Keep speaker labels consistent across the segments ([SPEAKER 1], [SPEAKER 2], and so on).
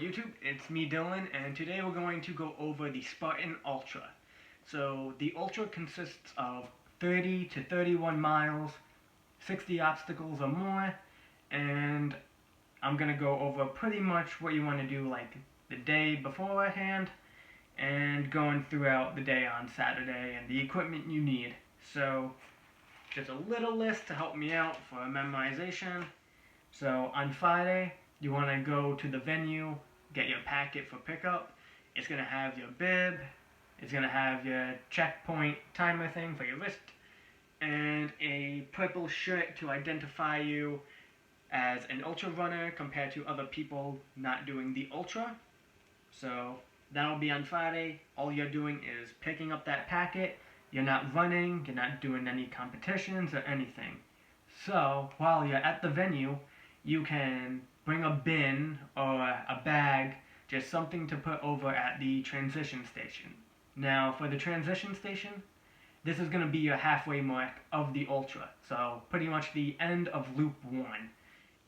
[SPEAKER 1] YouTube, it's me Dylan, and today we're going to go over the Spartan Ultra. So the Ultra consists of 30 to 31 miles, 60 obstacles or more, and I'm going to go over pretty much what you want to do like the day beforehand and going throughout the day on Saturday and the equipment you need. So just a little list to help me out for memorization. So on Friday, you want to go to the venue, get your packet for pickup. It's going to have your bib, it's going to have your checkpoint timer thing for your wrist, and a purple shirt to identify you as an ultra runner compared to other people not doing the ultra. So that'll be on Friday. All you're doing is picking up that packet. You're not running, you're not doing any competitions or anything. So while you're at the venue, you can bring a bin or a bag, just something to put over at the transition station. Now for the transition station, this is going to be your halfway mark of the Ultra. So pretty much the end of loop 1.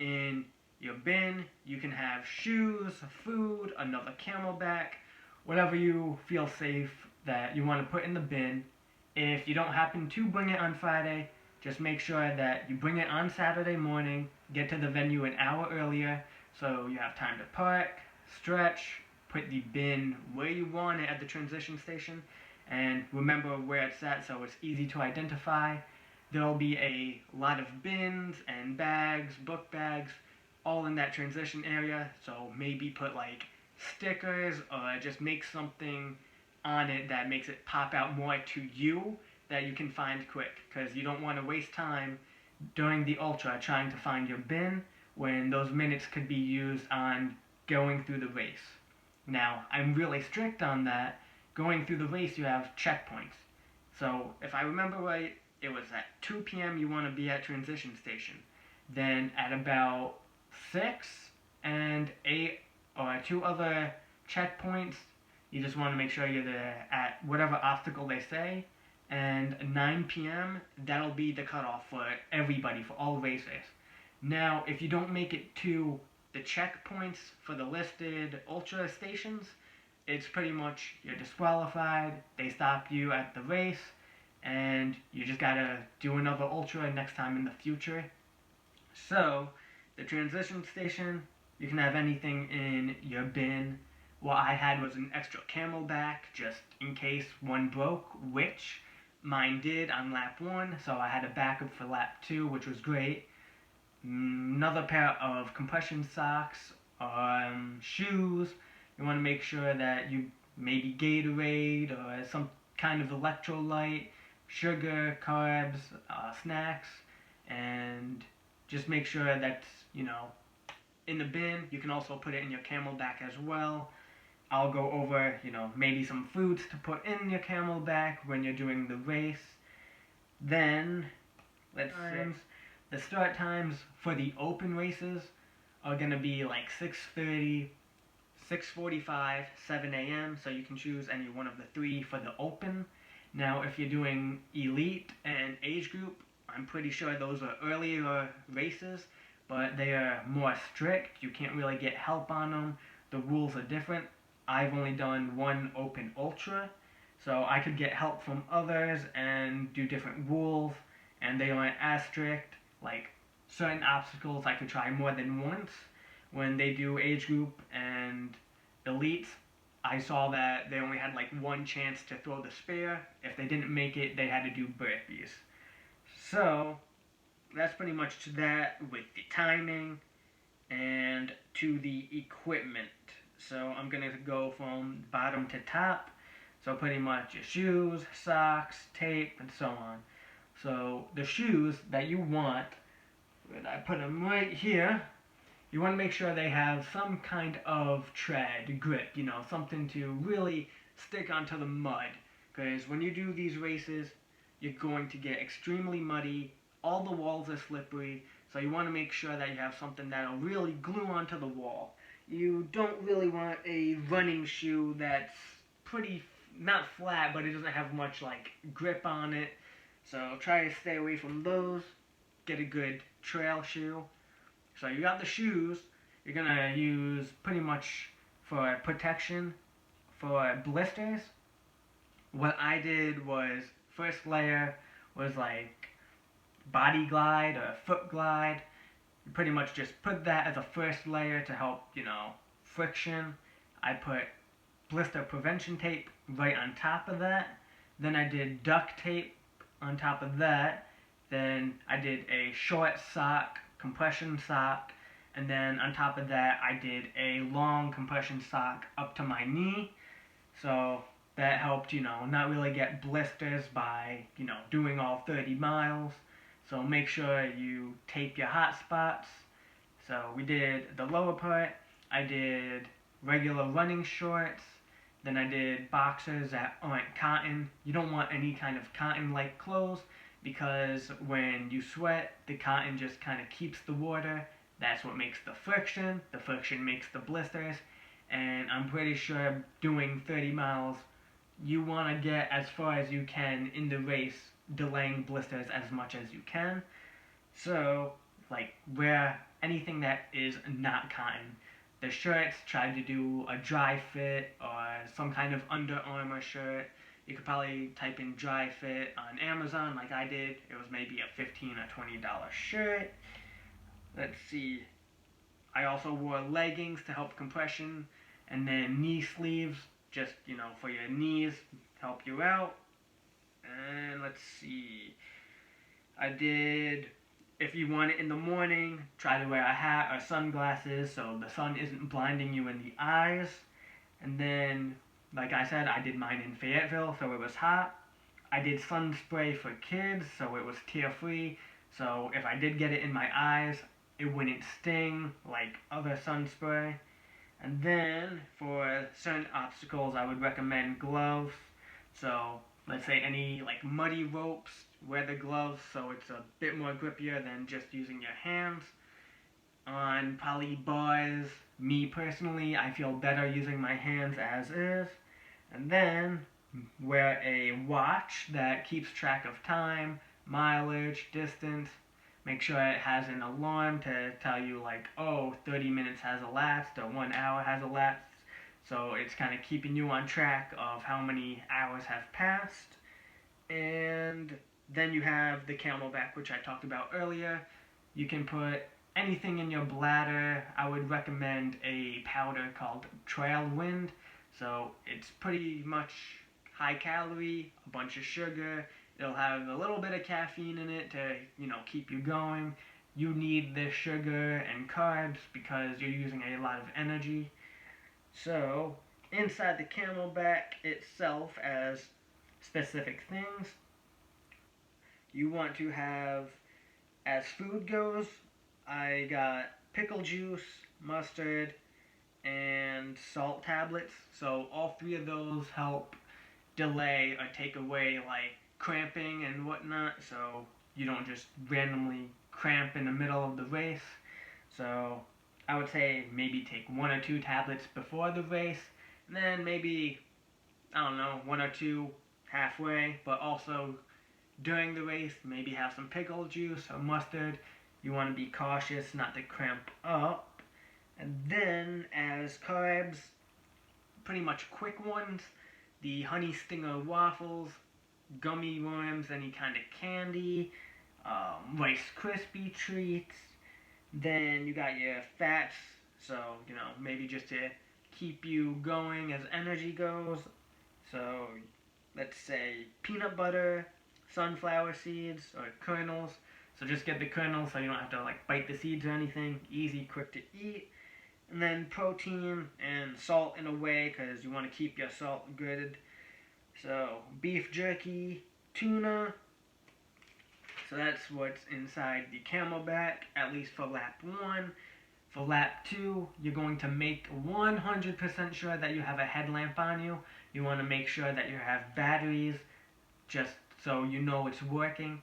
[SPEAKER 1] In your bin, you can have shoes, food, another camelback, whatever you feel safe that you want to put in the bin. If you don't happen to bring it on Friday, just make sure that you bring it on Saturday morning, get to the venue an hour earlier so you have time to park, stretch, put the bin where you want it at the transition station, and remember where it's at so it's easy to identify. There'll be a lot of bins and bags, book bags, all in that transition area, so maybe put like stickers or just make something on it that makes it pop out more to you that you can find quick, because you don't want to waste time during the Ultra trying to find your bin when those minutes could be used on going through the race. Now, I'm really strict on that. Going through the race, you have checkpoints. So, if I remember right, it was at 2 p.m. you want to be at transition station. Then at about 6 and 8 or 2 other checkpoints, you just want to make sure you're there at whatever obstacle they say. And 9 p.m., that'll be the cutoff for everybody, for all racers. Now, if you don't make it to the checkpoints for the listed Ultra stations, it's pretty much you're disqualified, they stop you at the race, and you just gotta do another Ultra next time in the future. So, the transition station, you can have anything in your bin. What I had was an extra camelback, just in case one broke, which mine did on lap 1, so I had a backup for lap 2, which was great. Another pair of compression socks, shoes. You want to make sure that you maybe Gatorade or some kind of electrolyte, sugar, carbs, snacks, and just make sure that's, in the bin. You can also put it in your camelback as well. I'll go over, maybe some foods to put in your camelback when you're doing the race. Then, let's see. The start times for the open races are going to be like 6:30, 6:45, 7 a.m. So you can choose any one of the 3 for the open. Now, if you're doing elite and age group, I'm pretty sure those are earlier races, but they are more strict. You can't really get help on them. The rules are different. I've only done one open Ultra, so I could get help from others and do different rules, and they aren't as strict. Like, certain obstacles I could try more than once. When they do age group and elites, I saw that they only had like one chance to throw the spare. If they didn't make it, they had to do burpees. So, that's pretty much to that with the timing and to the equipment. So I'm going to go from bottom to top. So pretty much your shoes, socks, tape, and so on. So the shoes that you want, I put them right here. You want to make sure they have some kind of tread, grip, something to really stick onto the mud. Because when you do these races, you're going to get extremely muddy. All the walls are slippery. So you want to make sure that you have something that'll really glue onto the wall. You don't really want a running shoe that's pretty, not flat, but it doesn't have much like grip on it. So try to stay away from those. Get a good trail shoe. So you got the shoes. You're going to use pretty much for protection for blisters, what I did was, first layer was like body glide or foot glide. You pretty much just put that as a first layer to help, friction. I put blister prevention tape right on top of that. Then I did duct tape on top of that. Then I did a short sock, compression sock. And then on top of that, I did a long compression sock up to my knee. So that helped, not really get blisters by, doing all 30 miles. So make sure you tape your hot spots. So we did the lower part. I did regular running shorts. Then I did boxers that aren't cotton. You don't want any kind of cotton-like clothes because when you sweat, the cotton just kind of keeps the water. That's what makes the friction. The friction makes the blisters. And I'm pretty sure doing 30 miles, you want to get as far as you can in the race, delaying blisters as much as you can. So, wear anything that is not cotton. The shirts, try to do a dry fit or some kind of Under Armour shirt. You could probably type in dry fit on Amazon like I did. It was maybe a $15 or $20 shirt. Let's see. I also wore leggings to help compression, and then knee sleeves, just, for your knees, help you out. And let's see. I did, if you want it in the morning, try to wear a hat or sunglasses so the sun isn't blinding you in the eyes. And then, like I said, I did mine in Fayetteville, so it was hot. I did sun spray for kids, so it was tear-free. So if I did get it in my eyes, it wouldn't sting like other sun spray. And then for certain obstacles, I would recommend gloves. So let's say any muddy ropes, wear the gloves so it's a bit more grippier than just using your hands. On probably bars, me personally, I feel better using my hands as is. And then wear a watch that keeps track of time, mileage, distance. Make sure it has an alarm to tell you 30 minutes has elapsed or 1 hour has elapsed. So it's kind of keeping you on track of how many hours have passed. And then you have the Camelback, which I talked about earlier. You can put anything in your bladder. I would recommend a powder called Trailwind. So it's pretty much high calorie, a bunch of sugar. It'll have a little bit of caffeine in it to, keep you going. You need the sugar and carbs because you're using a lot of energy. So, inside the Camelback itself as specific things, you want to have, as food goes, I got pickle juice, mustard, and salt tablets. So all three of those help delay or take away cramping and whatnot, so you don't just randomly cramp in the middle of the race. So I would say maybe take 1 or 2 tablets before the race, and then maybe, 1 or 2 halfway, but also during the race, maybe have some pickle juice or mustard. You want to be cautious not to cramp up. And then as carbs, pretty much quick ones, the Honey Stinger waffles, gummy worms, any kind of candy, Rice Krispie treats. Then you got your fats, so, maybe just to keep you going as energy goes. So, let's say peanut butter, sunflower seeds, or kernels. So just get the kernels so you don't have to bite the seeds or anything. Easy, quick to eat. And then protein and salt in a way because you want to keep your salt good. So beef jerky, tuna. So that's what's inside the Camelback, at least for lap 1. For lap 2, you're going to make 100% sure that you have a headlamp on you. You want to make sure that you have batteries, just so you know it's working.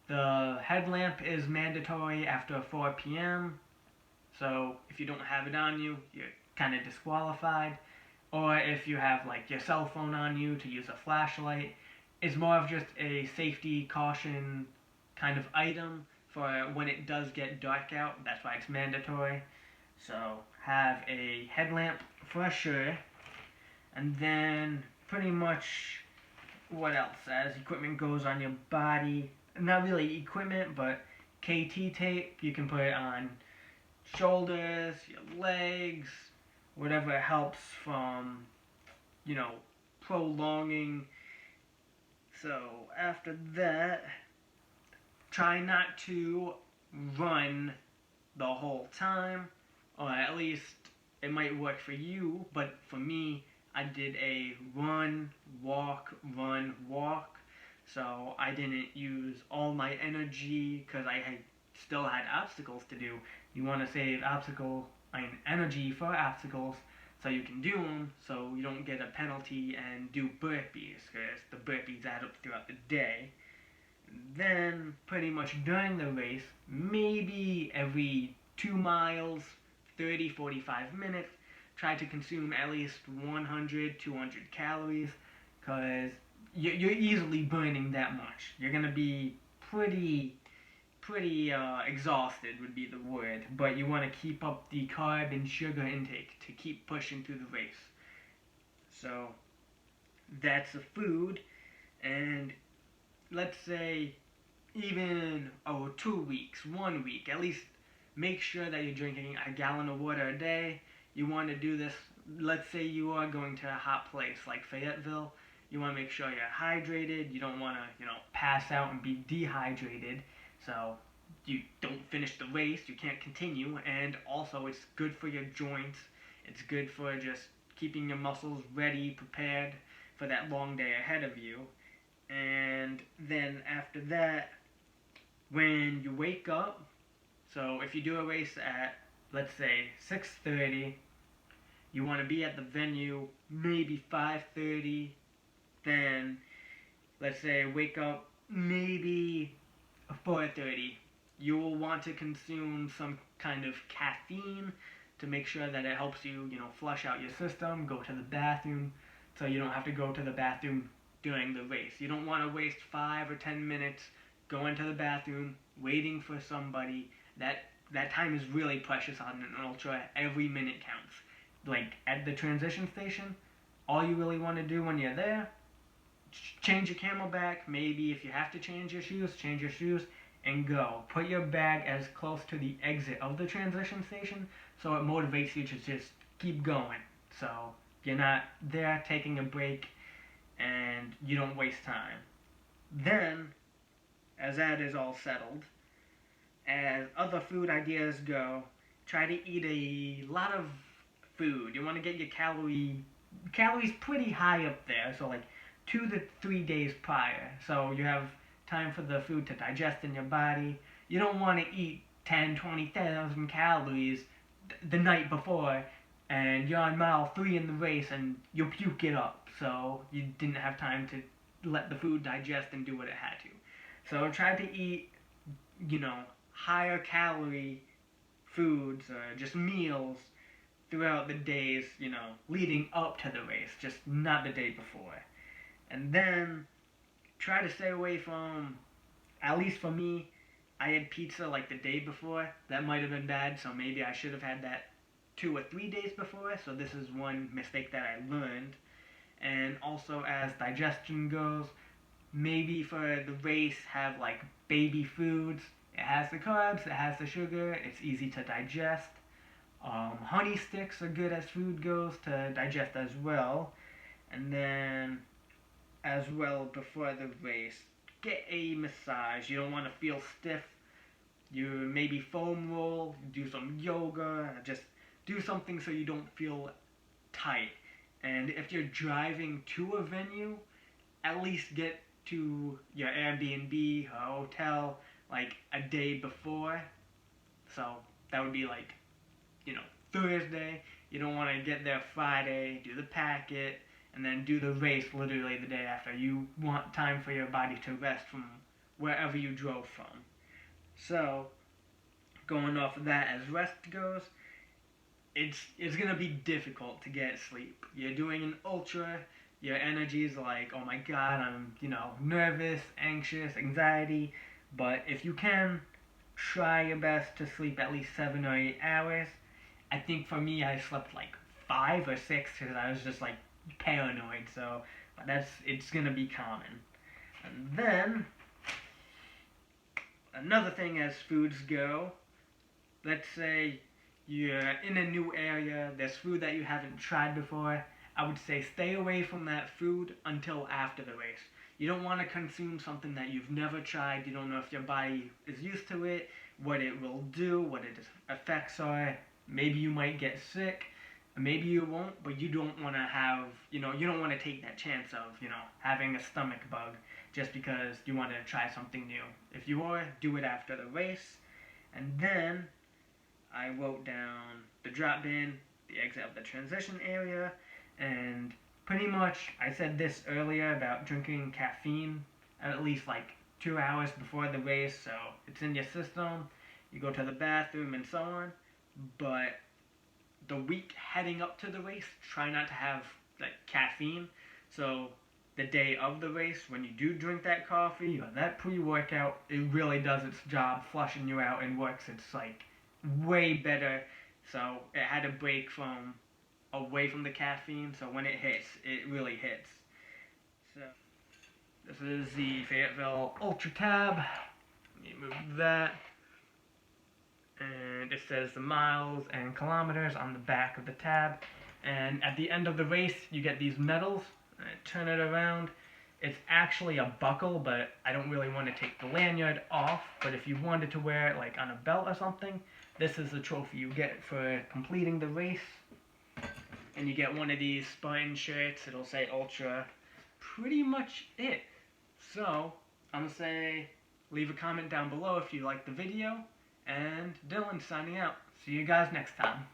[SPEAKER 1] The headlamp is mandatory after 4 p.m. So if you don't have it on you, you're kind of disqualified. Or if you have your cell phone on you to use a flashlight, it's more of just a safety caution kind of item for when it does get dark out. That's why it's mandatory. So have a headlamp pressure, and then pretty much what else? As equipment goes on your body, not really equipment, but KT tape, you can put it on shoulders, your legs, whatever helps from, prolonging. So after that, try not to run the whole time, or at least it might work for you, but for me, I did a run, walk, so I didn't use all my energy because still had obstacles to do. You want to save energy for obstacles so you can do them, so you don't get a penalty and do burpees, because the burpees add up throughout the day. Then, pretty much during the race, maybe every 2 miles, 30, 45 minutes, try to consume at least 100, 200 calories, because you're easily burning that much. You're going to be pretty exhausted would be the word, but you want to keep up the carb and sugar intake to keep pushing through the race. So that's the food, and let's say even 2 weeks, 1 week, at least make sure that you're drinking a gallon of water a day. You want to do this, let's say you are going to a hot place like Fayetteville. You want to make sure you're hydrated. You don't want to, pass out and be dehydrated. So you don't finish the race, you can't continue, and also it's good for your joints. It's good for just keeping your muscles ready, prepared for that long day ahead of you. And then after that, when you wake up, so if you do a race at, let's say, 6:30, you want to be at the venue maybe 5:30, then let's say wake up maybe 4:30. You will want to consume some kind of caffeine to make sure that it helps you, flush out your system, go to the bathroom, so you don't have to go to the bathroom during the race. You don't want to waste 5 or 10 minutes going to the bathroom, waiting for somebody. That time is really precious on an ultra. Every minute counts. Like at the transition station, all you really want to do when you're there, change your camelback. Maybe if you have to change your shoes, and go. Put your bag as close to the exit of the transition station so it motivates you to just keep going. So you're not there taking a break and you don't waste time. Then, as that is all settled, as other food ideas go, try to eat a lot of food. You want to get your calories pretty high up there, so like 2 to 3 days prior. So you have time for the food to digest in your body. You don't want to eat 10, 20,000 calories the night before and you're on mile 3 in the race and you'll puke it up. So you didn't have time to let the food digest and do what it had to. So try to eat, higher calorie foods or just meals throughout the days, leading up to the race, just not the day before. And then try to stay away from, at least for me, I had pizza like the day before. That might have been bad, so maybe I should have had that 2 or 3 days before. So this is one mistake that I learned. And also as digestion goes, maybe for the race have like baby foods. It has the carbs, it has the sugar, it's easy to digest. Honey sticks are good as food goes to digest as well. And then as well before the race, get a massage. You don't want to feel stiff. You maybe foam roll, do some yoga, just do something so you don't feel tight. And if you're driving to a venue, at least get to your Airbnb or hotel like a day before. So that would be like, Thursday. You don't want to get there Friday, do the packet, and then do the race literally the day after. You want time for your body to rest from wherever you drove from. So, going off of that as rest goes, it's going to be difficult to get sleep. You're doing an ultra, your energy is like, oh my god, I'm, nervous, anxious, anxiety. But if you can, try your best to sleep at least 7 or 8 hours. I think for me, I slept like 5 or 6 because I was just like paranoid. So it's gonna be common. And then another thing as foods go, let's say you're in a new area, there's food that you haven't tried before. I would say stay away from that food until after the race. You don't want to consume something that you've never tried. You don't know if your body is used to it, what it will do, what its effects are. Maybe you might get sick, maybe you won't, but you don't want to have, you don't want to take that chance of, having a stomach bug just because you want to try something new. If you are, do it after the race. And then I wrote down the drop bin, the exit of the transition area, and pretty much I said this earlier about drinking caffeine at least like 2 hours before the race, so it's in your system. You go to the bathroom and so on, but the week heading up to the race, try not to have like caffeine. So the day of the race, when you do drink that coffee or that pre-workout, it really does its job flushing you out and works. It's like way better. So it had a break from away from the caffeine, so when it hits, it really hits. So this is the Fayetteville Ultra tab. Let me move that. And it says the miles and kilometers on the back of the tab. And at the end of the race, you get these medals. Turn it around. It's actually a buckle, but I don't really want to take the lanyard off. But if you wanted to wear it like on a belt or something, this is the trophy you get for completing the race. And you get one of these Spartan shirts. It'll say Ultra. Pretty much it. So, I'm going to say leave a comment down below if you liked the video. And Dylan signing out. See you guys next time.